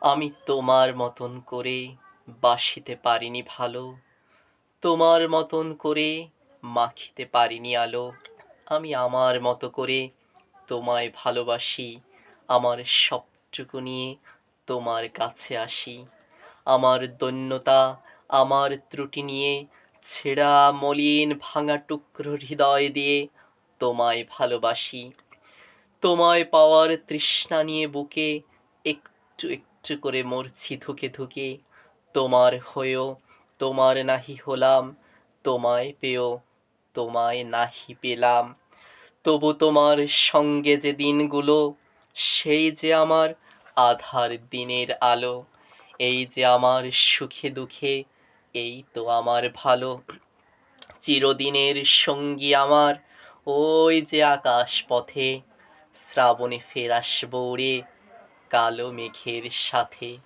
আমি তোমার মতন করে বাসিতে পারিনি ভালো, তোমার মতন করে মাখিতে পারিনি আলো। আমি আমার মতো করে তোমায় ভালোবাসি, আমার সবটুকু নিয়ে তোমার কাছে আসি। আমার দৈন্যতা, আমার ত্রুটি নিয়ে ছেঁড়া মলিন ভাঙা টুকরো হৃদয় দিয়ে তোমায় ভালোবাসি। তোমায় পাওয়ার তৃষ্ণা নিয়ে বুকে একটু একটু করে মরছি ধুকে ধুকে। তোমার হয়েও তোমার নাহি হলাম, তোমায় পেয়েও তোমায় নাহি পেলাম। তবু তোমার সঙ্গে যে দিনগুলো, সেই যে আমার আধার দিনের আলো। এই যে আমার সুখে দুঃখে, এই তো আমার ভালো। চিরদিনের সঙ্গী আমার, ওই যে আকাশ পথে শ্রাবণে ফের আসবো উড়ে কালো মেঘের সাথে।